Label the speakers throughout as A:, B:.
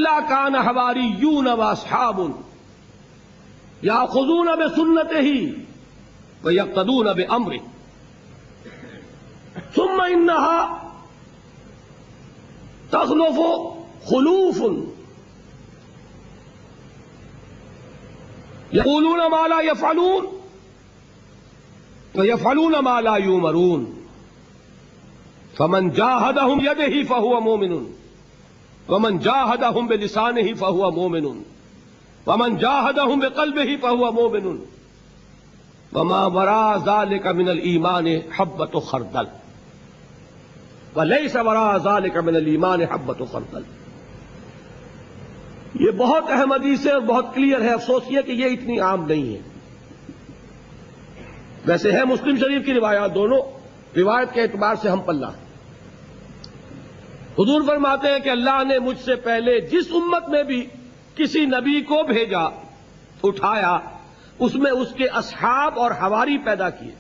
A: إلا كان حواریون واصحاب یاخذون بسنته ويقتدون بأمره ثم إنها تخلف خلوف يقولون ما لا يفعلون ويفعلون ما لا يؤمرون فمن جاهدهم بيده فهو مؤمن ومن جاهدهم بلسانه فهو مؤمن ومن جاهدهم بقلبه فهو مؤمن وما وراء ذلك من الإيمان حبة خردل وليس وراء ذلك من الإيمان حبة خردل. یہ بہت اہم حدیث ہے اور بہت کلیئر ہے. افسوس یہ کہ یہ اتنی عام نہیں ہے. ویسے ہے مسلم شریف کی روایات، دونوں روایت کے اعتبار سے ہم پلہ. حضور فرماتے ہیں کہ اللہ نے مجھ سے پہلے جس امت میں بھی کسی نبی کو بھیجا، اٹھایا، اس میں اس کے اصحاب اور حواری پیدا کیے.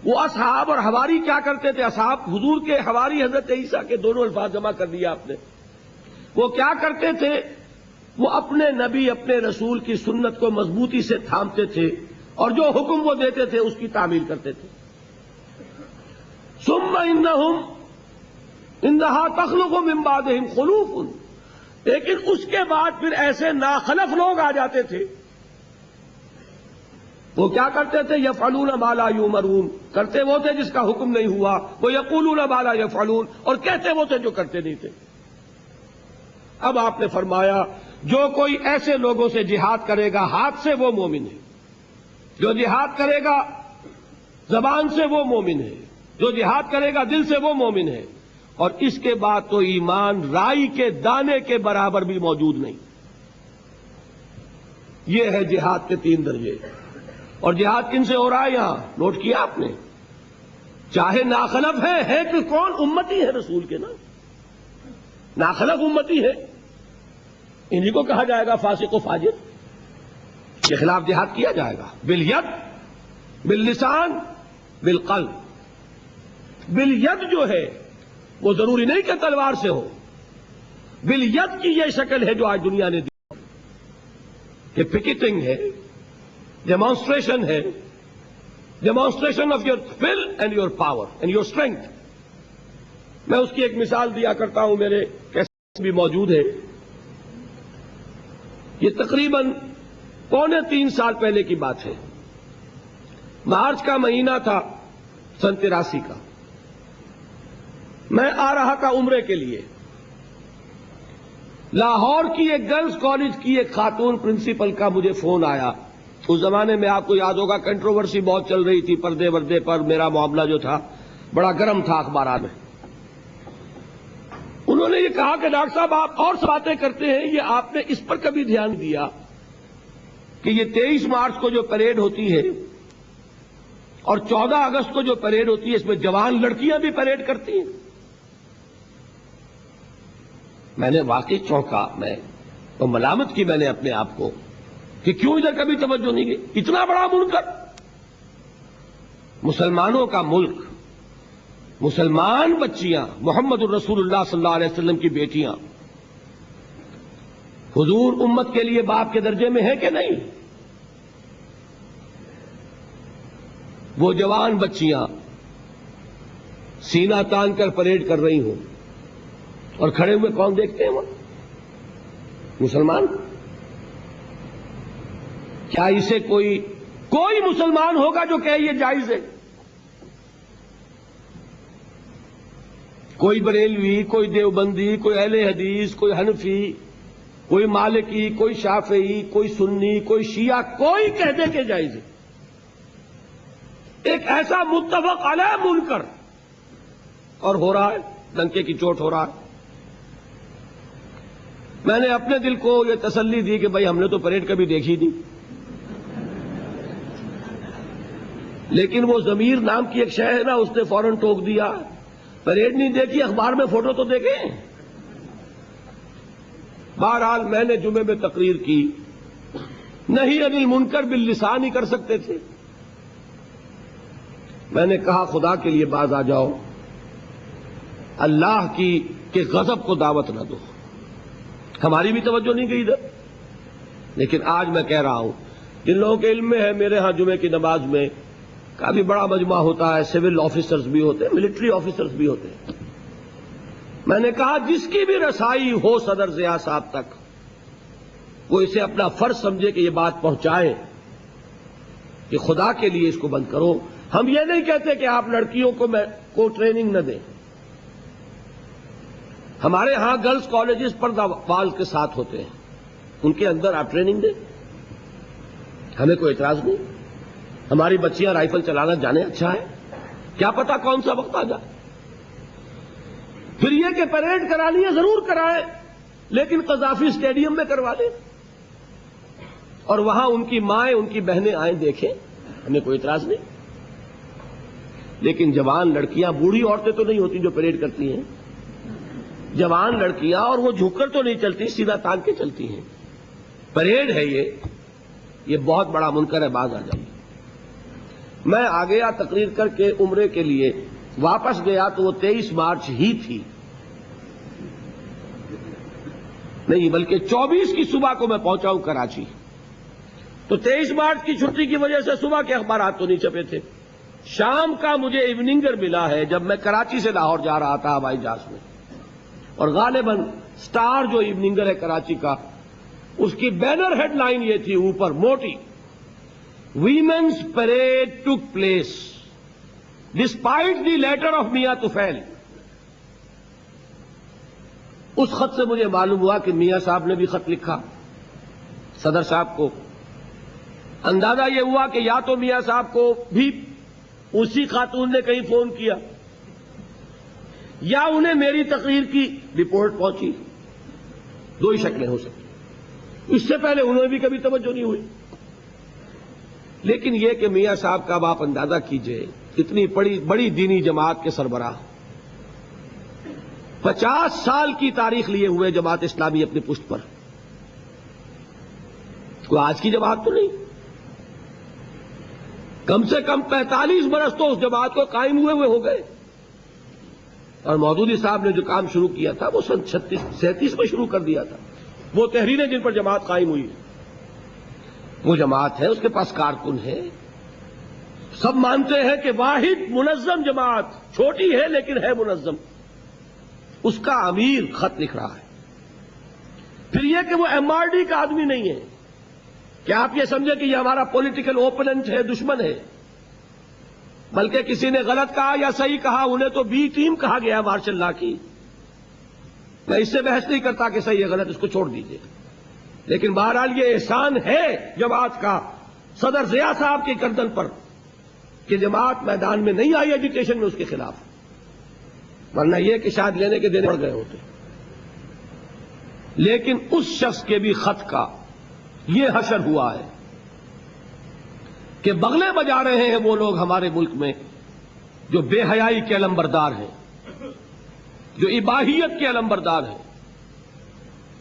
A: وہ اصحاب اور حواری کیا کرتے تھے؟ اصحاب حضور کے، حواری حضرت عیسیٰ کے، دونوں الفاظ جمع کر دیا آپ نے. وہ کیا کرتے تھے؟ وہ اپنے نبی، اپنے رسول کی سنت کو مضبوطی سے تھامتے تھے اور جو حکم وہ دیتے تھے اس کی تعمیل کرتے تھے. ثم انها تخلق من بعدهم خلوف، لیکن اس کے بعد پھر ایسے ناخلف لوگ آ جاتے تھے. وہ کیا کرتے تھے؟ یفعلون ما لا یؤمرون، کرتے وہ تھے جس کا حکم نہیں ہوا. وہ یقولون ما لا یفعلون، اور کہتے وہ تھے جو کرتے نہیں تھے. اب آپ نے فرمایا جو کوئی ایسے لوگوں سے جہاد کرے گا ہاتھ سے وہ مومن ہے، جو جہاد کرے گا زبان سے وہ مومن ہے، جو جہاد کرے گا دل سے وہ مومن ہے. اور اس کے بعد تو ایمان رائی کے دانے کے برابر بھی موجود نہیں. یہ ہے جہاد کے 3 درجے. اور جہاد کن سے ہو رہا ہے یہاں نوٹ کیا آپ نے؟ چاہے ناخلف ہے کہ کون؟ امتی ہے رسول کے نا، ناخلف امتی ہے، انہی کو کہا جائے گا فاسق و فاجر. کے خلاف جہاد کیا جائے گا بالید، باللسان، بالقلب. بالید جو ہے وہ ضروری نہیں کہ تلوار سے ہو. بالید کی یہ شکل ہے جو آج دنیا نے دی کہ پکیٹنگ ہے، ڈیمانسٹریشن ہے، demonstration of your will end your power and your strength. میں اس کی ایک مثال دیا کرتا ہوں، میرے کیسٹ بھی موجود ہے. یہ تقریباً 2.25 سال پہلے کی بات ہے. مارچ کا مہینہ تھا سن 83 کا. میں آ رہا تھا عمرے کے لیے. لاہور کی ایک گرلز کالج کی ایک خاتون پرنسپل کا مجھے فون آیا. اس زمانے میں آپ کو یاد ہوگا کنٹروورسی بہت چل رہی تھی، پردے وردے پر میرا معاملہ جو تھا بڑا گرم تھا اخبارات میں. انہوں نے یہ کہا کہ ڈاکٹر صاحب آپ اور باتیں کرتے ہیں، یہ آپ نے اس پر کبھی دھیان دیا کہ یہ 23 مارچ کو جو پریڈ ہوتی ہے اور 14 اگست کو جو پریڈ ہوتی ہے اس میں جوان لڑکیاں بھی پریڈ کرتی ہیں؟ میں نے واقعی چونکا، میں تو ملامت کی میں نے اپنے آپ کو کہ کیوں ادھر کبھی توجہ نہیں گئی. اتنا بڑا منکر، مسلمانوں کا ملک، مسلمان بچیاں، محمد الرسول اللہ صلی اللہ علیہ وسلم کی بیٹیاں. حضور امت کے لیے باپ کے درجے میں ہے کہ نہیں؟ وہ جوان بچیاں سینہ تان کر پریڈ کر رہی ہوں اور کھڑے ہوئے کون دیکھتے ہیں؟ وہ مسلمان. کیا اسے کوئی مسلمان ہوگا جو کہے یہ جائز ہے؟ کوئی بریلوی، کوئی دیوبندی، کوئی اہل حدیث، کوئی حنفی، کوئی مالکی، کوئی شافعی، کوئی سنی، کوئی شیعہ، کوئی کہہ دے کہ جائز ہے؟ ایک ایسا متفق علیہ منکر، اور ہو رہا ہے، ڈنکے کی چوٹ ہو رہا ہے. میں نے اپنے دل کو یہ تسلی دی کہ بھائی ہم نے تو پریڈ کبھی دیکھی نہیں، لیکن وہ ضمیر نام کی ایک شے ہے نا، اس نے فوراً ٹوک دیا. پریڈ نہیں دیکھی، اخبار میں فوٹو تو دیکھیں. بہرحال میں نے جمعے میں تقریر کی. نہیں انل منکر باللسان ہی کر سکتے تھے. میں نے کہا خدا کے لیے باز آ جاؤ، اللہ کی کہ غضب کو دعوت نہ دو. ہماری بھی توجہ نہیں گئی ادھر. لیکن آج میں کہہ رہا ہوں، جن لوگوں کے علم میں ہے، میرے ہاں جمعے کی نماز میں کافی بڑا مجمع ہوتا ہے، سول آفیسرز بھی ہوتے ہیں، ملٹری آفیسرز بھی ہوتے ہیں. میں نے کہا جس کی بھی رسائی ہو صدر ضیاء صاحب تک، وہ اسے اپنا فرض سمجھے کہ یہ بات پہنچائے کہ خدا کے لیے اس کو بند کرو. ہم یہ نہیں کہتے کہ آپ لڑکیوں کو ٹریننگ نہ دیں. ہمارے ہاں گرلز کالجز پردہ وال کے ساتھ ہوتے ہیں، ان کے اندر آپ ٹریننگ دیں، ہمیں کوئی اعتراض نہیں. ہماری بچیاں رائفل چلانا جانے، اچھا ہے، کیا پتا کون سا وقت آ جائے. پھر یہ کہ پریڈ کرانی ہے ضرور کرائیں، لیکن قذافی اسٹیڈیم میں کروا لیں اور وہاں ان کی مائیں ان کی بہنیں آئیں دیکھیں، ہمیں کوئی اعتراض نہیں. لیکن جوان لڑکیاں، بوڑھی عورتیں تو نہیں ہوتی جو پریڈ کرتی ہیں، جوان لڑکیاں، اور وہ جھک کر تو نہیں چلتی، سیدھا تان کے چلتی ہیں. پریڈ ہے یہ بہت بڑا منکر ہے، باز آ جائیے. میں آ گیا تقریر کر کے عمرے کے لیے، واپس گیا تو وہ 23 مارچ ہی تھی، نہیں بلکہ 24 کی صبح کو میں پہنچا ہوں کراچی. تو 23 مارچ کی چھٹی کی وجہ سے صبح کے اخبارات تو نہیں چھپے تھے. شام کا مجھے ایوننگر ملا ہے جب میں کراچی سے لاہور جا رہا تھا ہوائی جہاز میں، اور غالباً سٹار جو ایوننگر ہے کراچی کا، اس کی بینر ہیڈ لائن یہ تھی اوپر موٹی، women's parade took place despite the letter of Mian Tufail. اس خط سے مجھے معلوم ہوا کہ میاں صاحب نے بھی خط لکھا صدر صاحب کو. اندازہ یہ ہوا کہ یا تو میاں صاحب کو بھی اسی خاتون نے کہیں فون کیا، یا انہیں میری تقریر کی رپورٹ پہنچی. دو ہی شکلیں ہو سکتی. اس سے پہلے انہوں نے بھی کبھی توجہ نہیں ہوئی. لیکن یہ کہ میاں صاحب کا اب آپ اندازہ کیجئے، اتنی بڑی دینی جماعت کے سربراہ، 50 سال کی تاریخ لیے ہوئے جماعت اسلامی اپنی پشت پر، کوئی آج کی جماعت تو نہیں. کم سے کم 45 برس تو اس جماعت کو قائم ہوئے ہو گئے. اور مودودی صاحب نے جو کام شروع کیا تھا وہ سن 37 میں شروع کر دیا تھا. وہ تحریریں جن پر جماعت قائم ہوئی، وہ جماعت ہے، اس کے پاس کارکن ہے. سب مانتے ہیں کہ واحد منظم جماعت، چھوٹی ہے لیکن ہے منظم. اس کا امیر خط لکھ رہا ہے. پھر یہ کہ وہ ایم آر ڈی کا آدمی نہیں ہے کہ آپ یہ سمجھے کہ یہ ہمارا پولیٹیکل اوپوننٹ ہے، دشمن ہے، بلکہ کسی نے غلط کہا یا صحیح کہا، انہیں تو بی ٹیم کہا گیا مارشل لا کی. میں اس سے بحث نہیں کرتا کہ صحیح ہے غلط، اس کو چھوڑ دیجیے. لیکن بہرحال یہ احسان ہے جماعت کا صدر ضیاء صاحب کی گردن پر کہ جماعت میدان میں نہیں آئی ایجوکیشن میں اس کے خلاف، ورنہ یہ کہ شاید لینے کے دینے پڑ گئے ہوتے. لیکن اس شخص کے بھی خط کا یہ حشر ہوا ہے کہ بغلے بجا رہے ہیں وہ لوگ ہمارے ملک میں جو بے حیائی کے علمبردار ہیں، جو اباحیت کے علمبردار ہیں،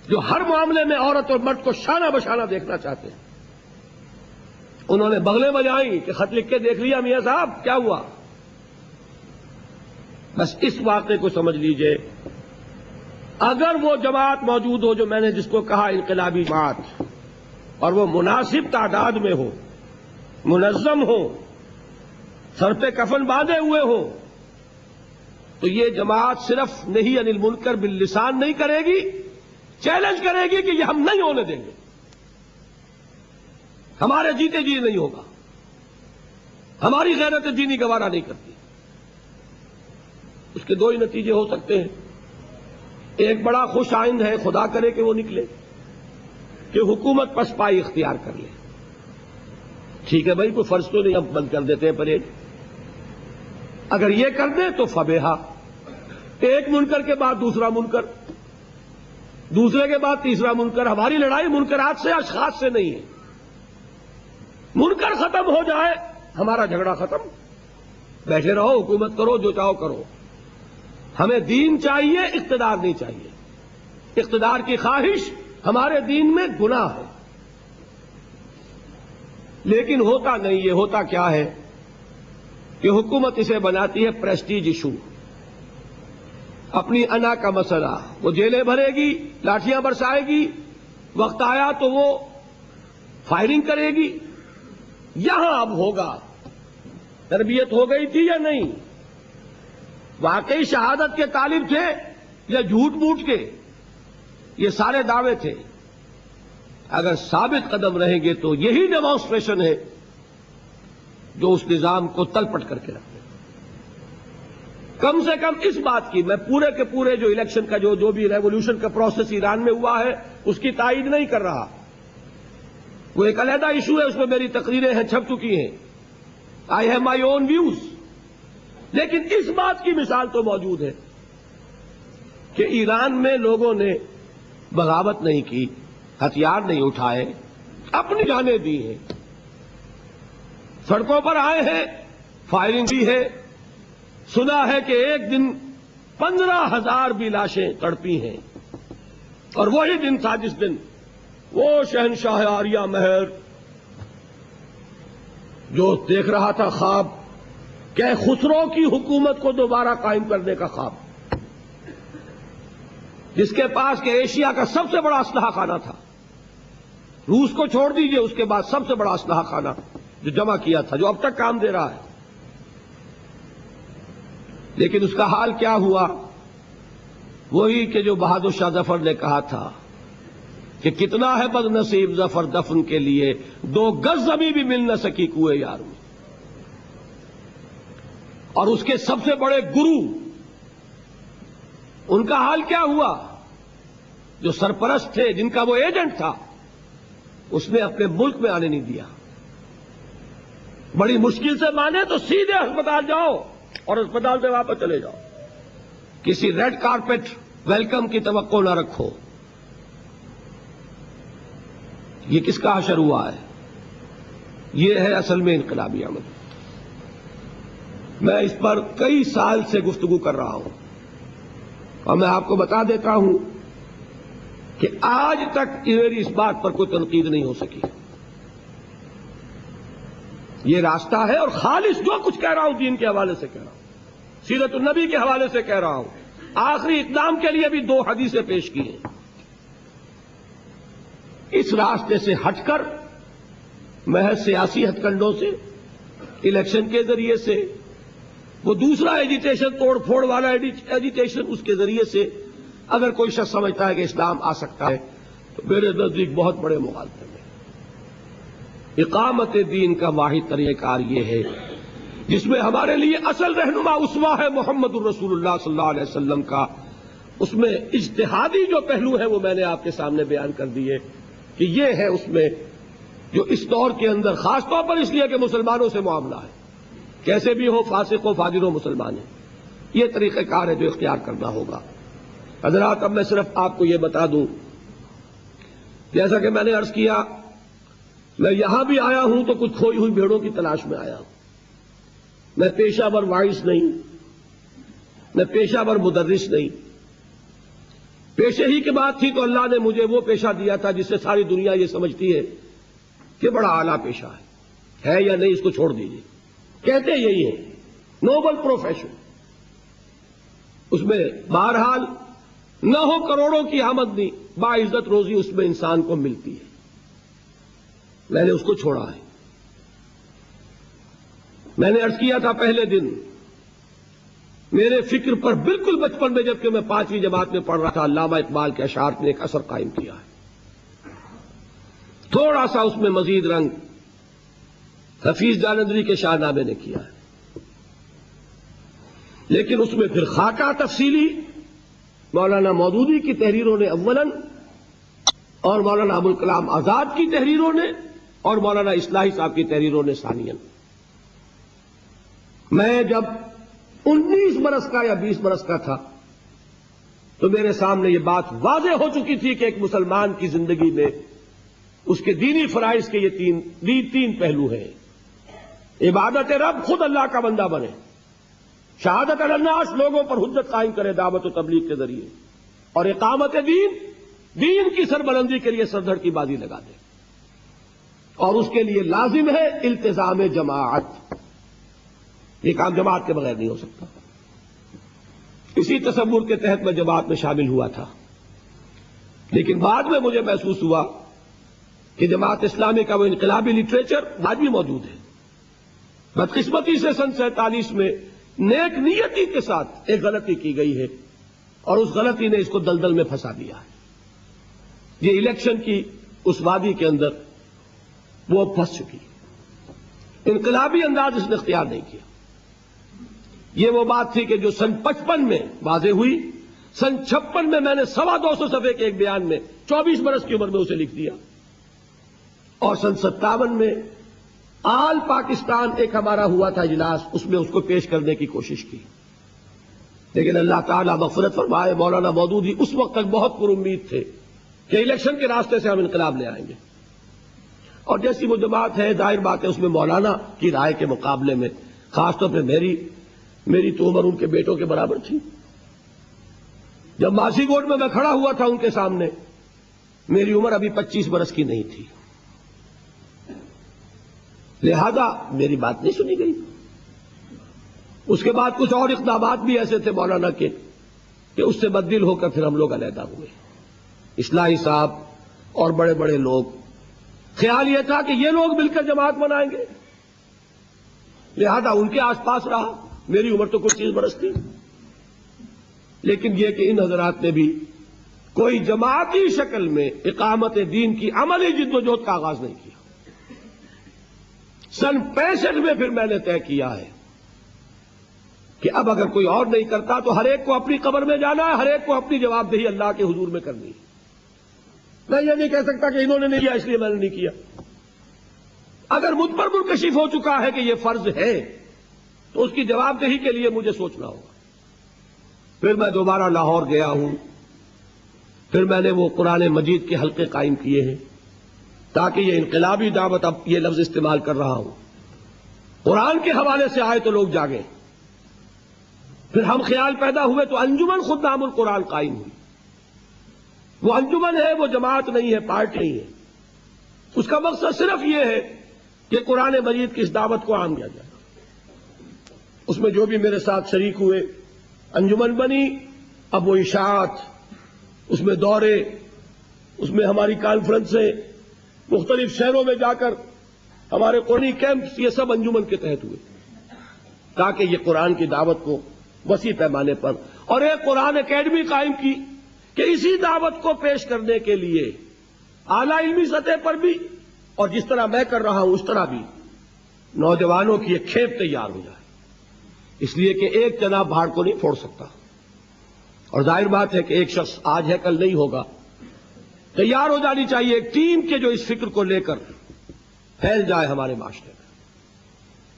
A: جو ہر معاملے میں عورت اور مرد کو شانہ بشانہ دیکھنا چاہتے ہیں. انہوں نے بغلے بجائیں کہ خط لکھ کے دیکھ لیا میاں صاحب کیا ہوا. بس اس واقعے کو سمجھ لیجئے، اگر وہ جماعت موجود ہو جو میں نے جس کو کہا انقلابی جماعت، اور وہ مناسب تعداد میں ہو، منظم ہو، سر پہ کفن باندھے ہوئے ہو، تو یہ جماعت صرف نہیں انل منکر باللسان نہیں کرے گی، چیلنج کرے گی کہ یہ ہم نہیں ہونے دیں گے، ہمارے جیتے جی نہیں ہوگا، ہماری غیرت دینی گوارا نہیں کرتی. اس کے دو ہی نتیجے ہو سکتے ہیں. ایک بڑا خوش آئند ہے، خدا کرے کہ وہ نکلے، کہ حکومت پسپائی اختیار کر لے. ٹھیک ہے بھائی، کوئی فرض تو نہیں، اب بند کر دیتے ہیں پریڈ. اگر یہ کر دیں تو فبیہا، ایک منکر کے بعد دوسرا منکر، دوسرے کے بعد تیسرا منکر. ہماری لڑائی منکرات سے، اشخاص سے نہیں ہے. منکر ختم ہو جائے ہمارا جھگڑا ختم. بیٹھے رہو، حکومت کرو، جو چاہو کرو. ہمیں دین چاہیے، اقتدار نہیں چاہیے. اقتدار کی خواہش ہمارے دین میں گناہ ہے. لیکن ہوتا نہیں. یہ ہوتا کیا ہے کہ حکومت اسے بناتی ہے پریسٹیج ایشو. اپنی انا کا مسئلہ، وہ جیلیں بھرے گی، لاٹھیاں برسائے گی، وقت آیا تو وہ فائرنگ کرے گی. یہاں اب ہوگا تربیت ہو گئی تھی یا نہیں؟ واقعی شہادت کے طالب تھے یا جھوٹ موٹ کے؟ یہ سارے دعوے تھے. اگر ثابت قدم رہیں گے تو یہی ڈیمانسٹریشن ہے جو اس نظام کو تلپٹ کر کے رکھے. کم سے کم اس بات کی میں پورے کے پورے جو الیکشن کا جو بھی ریولوشن کا پروسیس ایران میں ہوا ہے اس کی تائید نہیں کر رہا. وہ ایک علیحدہ ایشو ہے، اس میں میری تقریریں ہیں، چھپ چکی ہیں. I have my own views. لیکن اس بات کی مثال تو موجود ہے کہ ایران میں لوگوں نے بغاوت نہیں کی، ہتھیار نہیں اٹھائے، اپنی جانیں دی ہیں، سڑکوں پر آئے ہیں، فائرنگ بھی ہے. سنا ہے کہ ایک دن 15,000 بھی لاشیں تڑپی ہیں، اور وہی دن تھا جس دن وہ شہنشاہ آریہ مہر جو دیکھ رہا تھا خواب کہ خسرو کی حکومت کو دوبارہ قائم کرنے کا خواب، جس کے پاس کہ ایشیا کا سب سے بڑا اسلحہ خانہ تھا. روس کو چھوڑ دیجئے، اس کے بعد سب سے بڑا اسلحہ خانہ جو جمع کیا تھا، جو اب تک کام دے رہا ہے. لیکن اس کا حال کیا ہوا؟ وہی کہ جو بہادر شاہ ظفر نے کہا تھا کہ کتنا ہے بد نصیب ظفر دفن کے لیے، 2 گز زمین بھی مل نہ سکی کوئے یار میں. اور اس کے سب سے بڑے گرو، ان کا حال کیا ہوا؟ جو سرپرست تھے، جن کا وہ ایجنٹ تھا، اس نے اپنے ملک میں آنے نہیں دیا. بڑی مشکل سے مانے تو سیدھے ہسپتال جاؤ اور ہسپتال سے واپس چلے جاؤ. کسی ریڈ کارپیٹ ویلکم کی توقع نہ رکھو. یہ کس کا حشر ہوا ہے؟ یہ ہے اصل میں انقلابی عمل. میں اس پر کئی سال سے گفتگو کر رہا ہوں، اور میں آپ کو بتا دیتا ہوں کہ آج تک میری اس بات پر کوئی تنقید نہیں ہو سکی. یہ راستہ ہے، اور خالص جو کچھ کہہ رہا ہوں دین کے حوالے سے کہہ رہا ہوں، سیرت النبی کے حوالے سے کہہ رہا ہوں. آخری اقدام کے لیے بھی 2 حدیثیں پیش کی ہیں. اس راستے سے ہٹ کر محض سیاسی ہتھ کنڈوں سے، الیکشن کے ذریعے سے، وہ دوسرا ایجیٹیشن توڑ پھوڑ والا ایجیٹیشن، اس کے ذریعے سے اگر کوئی شخص سمجھتا ہے کہ اسلام آ سکتا ہے تو میرے نزدیک بہت بڑے مغالطے میں. اقامت دین کا واحد طریقہ کار یہ ہے جس میں ہمارے لیے اصل رہنما اسوہ ہے محمد الرسول اللہ صلی اللہ علیہ وسلم کا. اس میں اجتہادی جو پہلو ہے وہ میں نے آپ کے سامنے بیان کر دیے کہ یہ ہے اس میں جو اس دور کے اندر، خاص طور پر اس لیے کہ مسلمانوں سے معاملہ ہے، کیسے بھی ہو، فاسق ہو، فاجر ہو، مسلمان ہے. یہ طریقہ کار ہے جو اختیار کرنا ہوگا. حضرات، اب میں صرف آپ کو یہ بتا دوں، جیسا کہ میں نے عرض کیا، میں یہاں بھی آیا ہوں تو کچھ کھوئی ہوئی بھیڑوں کی تلاش میں آیا ہوں. میں پیشہ ور وائس نہیں، میں پیشہ ور مدرس نہیں. پیشے ہی کی بات تھی تو اللہ نے مجھے وہ پیشہ دیا تھا جس سے ساری دنیا یہ سمجھتی ہے کہ بڑا اعلیٰ پیشہ ہے یا نہیں، اس کو چھوڑ دیجیے. کہتے یہی ہے، نوبل پروفیشن. اس میں بہرحال نہ ہو کروڑوں کی آمدنی، باعزت روزی اس میں انسان کو ملتی ہے. میں نے اس کو چھوڑا ہے. میں نے عرض کیا تھا پہلے دن، میرے فکر پر بالکل بچپن میں جبکہ میں 5ویں جماعت میں پڑھ رہا تھا، علامہ اقبال کے اشعار نے ایک اثر قائم کیا ہے. تھوڑا سا اس میں مزید رنگ حفیظ جالندھری کے شاہ نامے نے کیا ہے، لیکن اس میں پھر خاکہ تفصیلی مولانا مودودی کی تحریروں نے اولاً، اور مولانا ابوالکلام آزاد کی تحریروں نے، اور مولانا اصلاحی صاحب کی تحریروں نے ثانیاً. میں جب 19 برس کا یا 20 برس کا تھا تو میرے سامنے یہ بات واضح ہو چکی تھی کہ ایک مسلمان کی زندگی میں اس کے دینی فرائض کے یہ تین پہلو ہیں. عبادت رب، خود اللہ کا بندہ بنے. شہادت علی الناس، لوگوں پر حجت قائم کرے دعوت و تبلیغ کے ذریعے. اور اقامت دین، دین کی سربلندی کے لیے سردھڑ کی بازی لگا دے. اور اس کے لیے لازم ہے التزام جماعت. یہ کام جماعت کے بغیر نہیں ہو سکتا. اسی تصور کے تحت میں جماعت میں شامل ہوا تھا، لیکن بعد میں مجھے محسوس ہوا کہ جماعت اسلامی کا وہ انقلابی لٹریچر آج بھی موجود ہے۔ بدقسمتی سے سن 47 میں نیک نیتی کے ساتھ ایک غلطی کی گئی ہے اور اس غلطی نے اس کو دلدل میں پھنسا دیا ہے۔ یہ الیکشن کی اس وادی کے اندر وہ پھنس چکی ہے، انقلابی انداز اس نے اختیار نہیں کیا۔ یہ وہ بات تھی کہ جو سن 55 میں واضح ہوئی، سن 56 میں نے 250 صفحے کے ایک بیان میں 24 برس کی عمر میں اسے لکھ دیا، اور سن 57 میں آل پاکستان ایک ہمارا ہوا تھا اجلاس، اس میں اس کو پیش کرنے کی کوشش کی، لیکن اللہ تعالیٰ مغفرت فرمائے مولانا مودودی اس وقت تک بہت پر امید تھے کہ الیکشن کے راستے سے ہم انقلاب لے آئیں گے، اور جیسی وہ جماعت ہے ظاہر بات ہے اس میں مولانا کی رائے کے مقابلے میں خاص طور پہ میری تو عمر ان کے بیٹوں کے برابر تھی۔ جب ماسی گوٹ میں کھڑا ہوا تھا ان کے سامنے، میری عمر ابھی 25 برس کی نہیں تھی، لہذا میری بات نہیں سنی گئی۔ اس کے بعد کچھ اور اقدامات بھی ایسے تھے مولانا کے کہ اس سے بددل ہو کر پھر ہم لوگ علیحدہ ہوئے، اصلاحی صاحب اور بڑے بڑے لوگ۔ خیال یہ تھا کہ یہ لوگ مل کر جماعت بنائیں گے، لہذا ان کے آس پاس رہا۔ میری عمر تو کچھ 30 برس تھی، لیکن یہ کہ ان حضرات نے بھی کوئی جماعتی شکل میں اقامت دین کی عملی جد و جہد کا آغاز نہیں کیا۔ سن 65 میں پھر میں نے طے کیا ہے کہ اب اگر کوئی اور نہیں کرتا تو ہر ایک کو اپنی قبر میں جانا ہے، ہر ایک کو اپنی جواب دہی اللہ کے حضور میں کرنی ہے۔ میں یہ نہیں کہہ سکتا کہ انہوں نے نہیں کیا اس لیے میں نے نہیں کیا۔ اگر مجھ پر منکشف ہو چکا ہے کہ یہ فرض ہے تو اس کی جواب دہی کے لیے مجھے سوچنا ہوگا۔ پھر میں دوبارہ لاہور گیا ہوں، پھر میں نے وہ قرآن مجید کے حلقے قائم کیے ہیں تاکہ یہ انقلابی دعوت، اب یہ لفظ استعمال کر رہا ہوں، قرآن کے حوالے سے آئے تو لوگ جاگیں۔ پھر ہم خیال پیدا ہوئے تو انجمن خود نام القرآن قائم ہوئی۔ وہ انجمن ہے، وہ جماعت نہیں ہے، پارٹی نہیں ہے۔ اس کا مقصد صرف یہ ہے کہ قرآن مجید کی اس دعوت کو عام کیا جائے۔ اس میں جو بھی میرے ساتھ شریک ہوئے، انجمن بنی، اب وہ اشاعت، اس میں دورے، اس میں ہماری کانفرنسیں، مختلف شہروں میں جا کر ہمارے قرآنی کیمپس، یہ سب انجمن کے تحت ہوئے تاکہ یہ قرآن کی دعوت کو وسیع پیمانے پر، اور ایک قرآن اکیڈمی قائم کی کہ اسی دعوت کو پیش کرنے کے لیے اعلیٰ علمی سطح پر بھی اور جس طرح میں کر رہا ہوں اس طرح بھی نوجوانوں کی ایک کھیپ تیار ہو جائے، اس لیے کہ ایک چنا بھاڑ کو نہیں پھوڑ سکتا، اور ظاہر بات ہے کہ ایک شخص آج ہے کل نہیں ہوگا۔ تیار ہو جانی چاہیے ایک ٹیم کے جو اس فکر کو لے کر پھیل جائے ہمارے معاشرے میں۔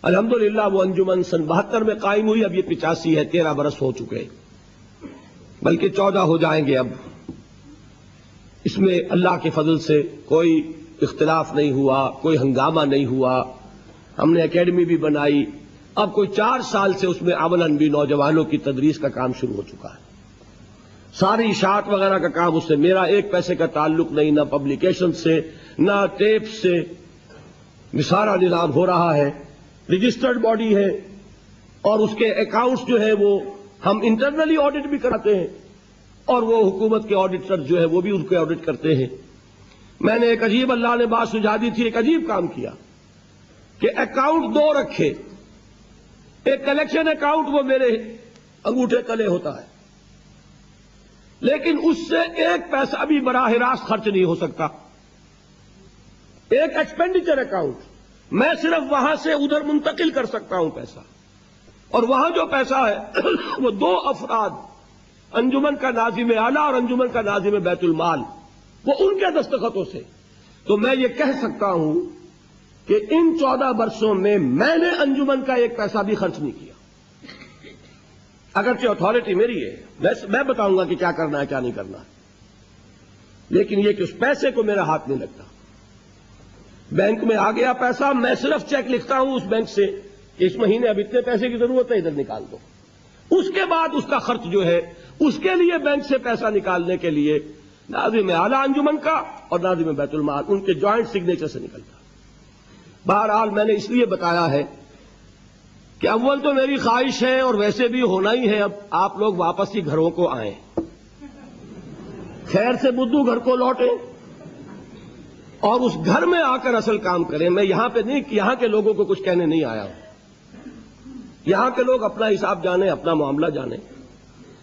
A: الحمدللہ وہ انجمن سن 72 میں قائم ہوئی، اب یہ 85 ہے، 13 برس ہو چکے، بلکہ 14 ہو جائیں گے۔ اب اس میں اللہ کے فضل سے کوئی اختلاف نہیں ہوا، کوئی ہنگامہ نہیں ہوا، ہم نے اکیڈمی بھی بنائی، اب کوئی 4 سال سے اس میں عملاً بھی نوجوانوں کی تدریس کا کام شروع ہو چکا ہے۔ ساری اشاعت وغیرہ کا کام اس سے، میرا ایک پیسے کا تعلق نہیں، نہ پبلیکیشن سے نہ ٹیپ سے، سارا نظام ہو رہا ہے، رجسٹرڈ باڈی ہے، اور اس کے اکاؤنٹس جو ہے وہ ہم انٹرنلی آڈٹ بھی کراتے ہیں، اور وہ حکومت کے آڈیٹر جو ہے وہ بھی ان کو آڈٹ کرتے ہیں۔ میں نے ایک عجیب، اللہ نے بات سجھا دی تھی، ایک عجیب کام کیا کہ اکاؤنٹ 2 رکھے، ایک کلیکشن اکاؤنٹ وہ میرے انگوٹھے تلے ہوتا ہے، لیکن اس سے ایک پیسہ بھی براہ راست خرچ نہیں ہو سکتا۔ ایک ایکسپینڈیچر اکاؤنٹ، میں صرف وہاں سے ادھر منتقل کر سکتا ہوں پیسہ، اور وہاں جو پیسہ ہے وہ 2 افراد، انجمن کا ناظم اعلیٰ اور انجمن کا ناظم بیت المال، وہ ان کے دستخطوں سے۔ تو میں یہ کہہ سکتا ہوں کہ ان 14 برسوں میں نے انجمن کا ایک پیسہ بھی خرچ نہیں کیا، اگرچہ اتھارٹی میری ہے، میں بتاؤں گا کہ کیا کرنا ہے کیا نہیں کرنا ہے، لیکن یہ کہ اس پیسے کو میرا ہاتھ نہیں لگتا۔ بینک میں آ گیا پیسہ، میں صرف چیک لکھتا ہوں اس بینک سے کہ اس مہینے اب اتنے پیسے کی ضرورت ہے، ادھر نکال دو۔ اس کے بعد اس کا خرچ جو ہے، اس کے لیے بینک سے پیسہ نکالنے کے لیے ناظم اعلیٰ انجمن کا اور ناظم بیت المال ان کے جوائنٹ سگنیچر سے نکلتا۔ بہرحال میں نے اس لیے بتایا ہے کہ اول تو میری خواہش ہے اور ویسے بھی ہونا ہی ہے، اب آپ لوگ واپس ہی گھروں کو آئیں، خیر سے بدھو گھر کو لوٹیں اور اس گھر میں آ کر اصل کام کریں۔ میں یہاں پہ نہیں، یہاں کے لوگوں کو کچھ کہنے نہیں آیا ہوں، یہاں کے لوگ اپنا حساب جانیں، اپنا معاملہ جانیں۔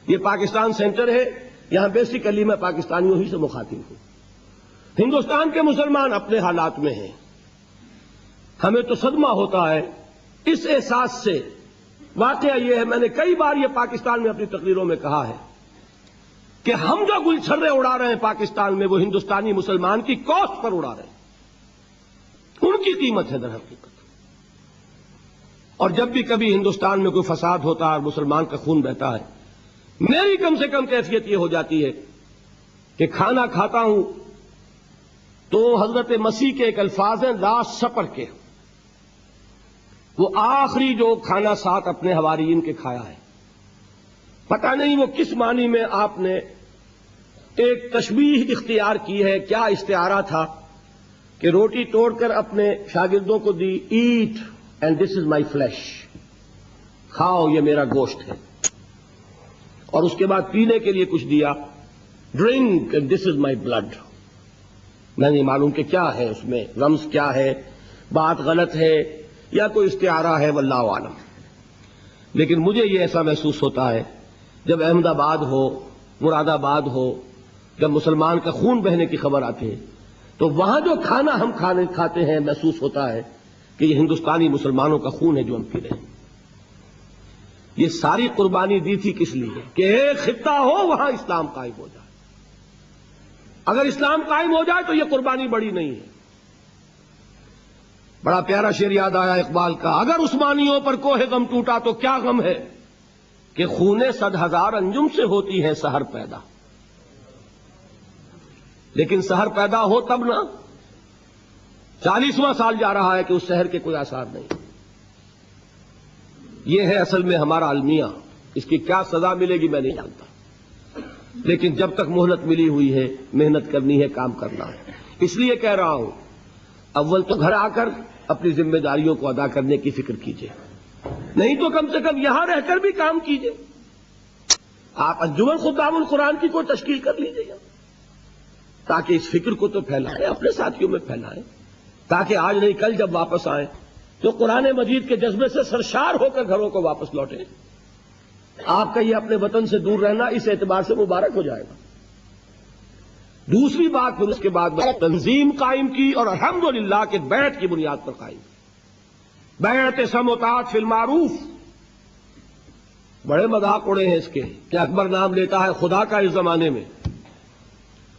A: یہ پاکستان سینٹر ہے، یہاں بیسیکلی میں پاکستانیوں ہی سے مخاطب ہوں۔ ہندوستان کے مسلمان اپنے حالات میں ہیں، ہمیں تو صدمہ ہوتا ہے اس احساس سے۔ واقعہ یہ ہے، میں نے کئی بار یہ پاکستان میں اپنی تقریروں میں کہا ہے کہ ہم جو گلچھرے اڑا رہے ہیں پاکستان میں، وہ ہندوستانی مسلمان کی کوسٹ پر اڑا رہے ہیں، ان کی قیمت ہے در حقیقت۔ اور جب بھی کبھی ہندوستان میں کوئی فساد ہوتا ہے اور مسلمان کا خون بہتا ہے، میری کم سے کم کیفیت یہ ہو جاتی ہے کہ کھانا کھاتا ہوں تو حضرت مسیح کے ایک الفاظ ہیں لاسٹ سپر کے، وہ آخری جو کھانا ساتھ اپنے حواریین کے کھایا ہے، پتہ نہیں وہ کس معنی میں آپ نے ایک تشبیہ اختیار کی ہے، کیا استعارہ تھا کہ روٹی توڑ کر اپنے شاگردوں کو دی، eat and this is my flesh, کھاؤ یہ میرا گوشت ہے، اور اس کے بعد پینے کے لیے کچھ دیا، drink and this is my blood. میں نہیں معلوم کہ کیا ہے اس میں، رمز کیا ہے، بات غلط ہے یا کوئی استعارہ ہے، واللہ عالم۔ لیکن مجھے یہ ایسا محسوس ہوتا ہے جب احمد آباد ہو، مراد آباد ہو، جب مسلمان کا خون بہنے کی خبر آتی ہے تو وہاں جو کھانا ہم کھاتے ہیں، محسوس ہوتا ہے کہ یہ ہندوستانی مسلمانوں کا خون ہے جو ہم پی رہے ہیں۔ یہ ساری قربانی دی تھی کس لیے؟ کہ ایک خطہ ہو وہاں اسلام قائم ہو جائے۔ اگر اسلام قائم ہو جائے تو یہ قربانی بڑی نہیں ہے۔ بڑا پیارا شعر یاد آیا اقبال کا، اگر عثمانیوں پر کوہ غم ٹوٹا تو کیا غم ہے کہ خونے 100,000 انجم سے ہوتی ہے سحر پیدا۔ لیکن سحر پیدا ہو تب نہ، 40واں سال جا رہا ہے کہ اس شہر کے کوئی آثار نہیں۔ یہ ہے اصل میں ہمارا المیہ، اس کی کیا سزا ملے گی میں نہیں جانتا، لیکن جب تک مہلت ملی ہوئی ہے محنت کرنی ہے، کام کرنا ہے۔ اس لیے کہہ رہا ہوں اول تو گھر آ کر اپنی ذمہ داریوں کو ادا کرنے کی فکر کیجیے، نہیں تو کم سے کم یہاں رہ کر بھی کام کیجیے۔ آپ انجمن خدام القرآن کی کوئی تشکیل کر لیجیے تاکہ اس فکر کو تو پھیلائیں، اپنے ساتھیوں میں پھیلائیں، تاکہ آج نہیں کل جب واپس آئیں تو قرآن مجید کے جذبے سے سرشار ہو کر گھروں کو واپس لوٹیں۔ آپ کا یہ اپنے وطن سے دور رہنا اس اعتبار سے مبارک ہو جائے گا۔ دوسری بات پھر اس کے بعد تنظیم قائم کی، اور الحمدللہ کہ بیعت کی بنیاد پر قائم، بیعت سموتات فی المعروف۔ بڑے مذاق اڑے ہیں اس کے کہ اکبر نام لیتا ہے خدا کا اس زمانے میں،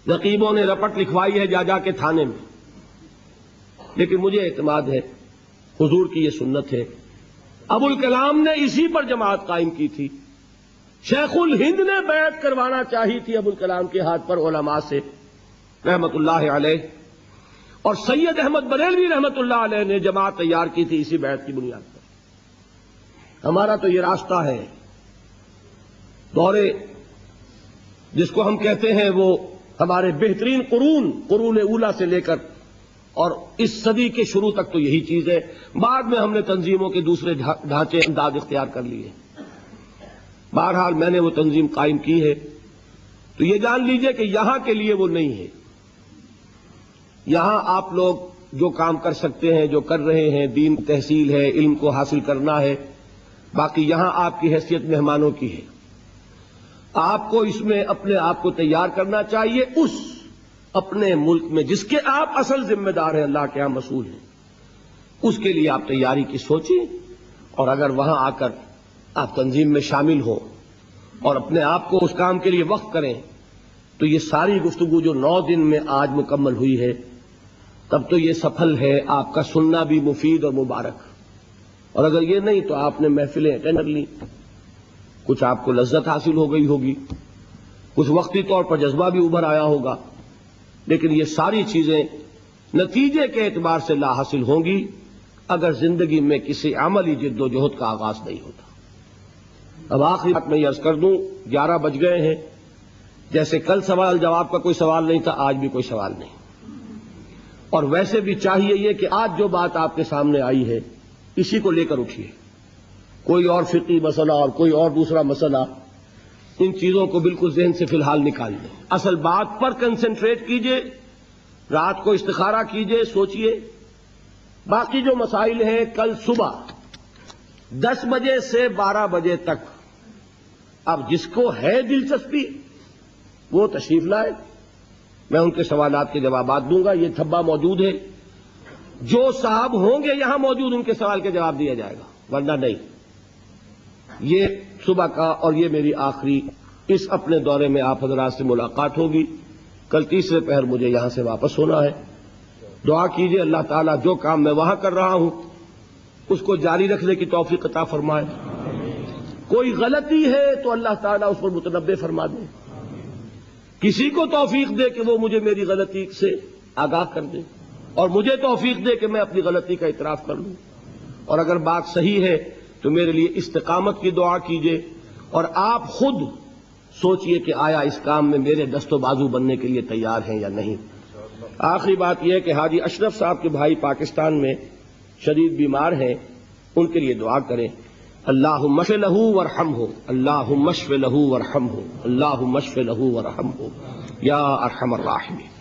A: رقیبوں نے رپٹ لکھوائی ہے جا جا کے تھانے میں، لیکن مجھے اعتماد ہے حضور کی یہ سنت ہے۔ ابو الکلام نے اسی پر جماعت قائم کی تھی، شیخ الہند نے بیعت کروانا چاہی تھی ابو الکلام کے ہاتھ پر علماء سے رحمت اللہ علیہ، اور سید احمد بریلوی رحمت اللہ علیہ نے جماعت تیار کی تھی اسی بیعت کی بنیاد پر۔ ہمارا تو یہ راستہ ہے، دورے جس کو ہم کہتے ہیں وہ ہمارے بہترین قرون اولا سے لے کر اور اس صدی کے شروع تک تو یہی چیز ہے۔ بعد میں ہم نے تنظیموں کے دوسرے ڈھانچے انداز اختیار کر لیے۔ بہرحال میں نے وہ تنظیم قائم کی ہے، تو یہ جان لیجئے کہ یہاں کے لیے وہ نہیں ہے۔ یہاں آپ لوگ جو کام کر سکتے ہیں، جو کر رہے ہیں، دین تحصیل ہے، علم کو حاصل کرنا ہے، باقی یہاں آپ کی حیثیت مہمانوں کی ہے۔ آپ کو اس میں اپنے آپ کو تیار کرنا چاہیے، اس اپنے ملک میں جس کے آپ اصل ذمہ دار ہیں، اللہ کے یہاں مسئول ہیں، اس کے لیے آپ تیاری کی سوچیں، اور اگر وہاں آ کر آپ تنظیم میں شامل ہوں اور اپنے آپ کو اس کام کے لیے وقف کریں تو یہ ساری گفتگو جو 9 دن میں آج مکمل ہوئی ہے، تب تو یہ سفل ہے، آپ کا سننا بھی مفید اور مبارک۔ اور اگر یہ نہیں تو آپ نے محفلیں اٹینڈ کر لی، کچھ آپ کو لذت حاصل ہو گئی ہوگی، کچھ وقتی طور پر جذبہ بھی ابھر آیا ہوگا، لیکن یہ ساری چیزیں نتیجے کے اعتبار سے لا حاصل ہوں گی اگر زندگی میں کسی عملی جد و جہد کا آغاز نہیں ہوتا۔ اب آخری بات میں یہ عرض کر دوں، 11 بج گئے ہیں، جیسے کل سوال جواب کا کوئی سوال نہیں تھا، آج بھی کوئی سوال نہیں، اور ویسے بھی چاہیے یہ کہ آج جو بات آپ کے سامنے آئی ہے اسی کو لے کر اٹھیے، کوئی اور فقہی مسئلہ اور کوئی اور دوسرا مسئلہ، ان چیزوں کو بالکل ذہن سے فی الحال نکال دیں، اصل بات پر کنسنٹریٹ کیجئے، رات کو استخارہ کیجئے، سوچئے۔ باقی جو مسائل ہیں کل صبح 10 بجے سے 12 بجے تک، اب جس کو ہے دلچسپی وہ تشریف لائے، میں ان کے سوالات کے جوابات دوں گا۔ یہ تھبا موجود ہے، جو صاحب ہوں گے یہاں موجود ان کے سوال کے جواب دیا جائے گا، ورنہ نہیں۔ یہ صبح کا اور یہ میری آخری اس اپنے دورے میں آپ حضرات سے ملاقات ہوگی۔ کل تیسرے پہر مجھے یہاں سے واپس ہونا ہے۔ دعا کیجئے اللہ تعالیٰ جو کام میں وہاں کر رہا ہوں اس کو جاری رکھنے کی توفیق عطا فرمائے، کوئی غلطی ہے تو اللہ تعالیٰ اس پر متنبہ فرما دے، کسی کو توفیق دے کہ وہ مجھے میری غلطی سے آگاہ کر دے، اور مجھے توفیق دے کہ میں اپنی غلطی کا اعتراف کر لوں، اور اگر بات صحیح ہے تو میرے لیے استقامت کی دعا کیجئے، اور آپ خود سوچئے کہ آیا اس کام میں میرے دست و بازو بننے کے لیے تیار ہیں یا نہیں۔ آخری بات یہ ہے کہ حاجی اشرف صاحب کے بھائی پاکستان میں شدید بیمار ہیں، ان کے لیے دعا کریں۔ اللہم اشف لہ وارحمہ، اللہم اشف لہ وارحمہ، اللہم اشف لہ وارحمہ یا ارحم الراحمین۔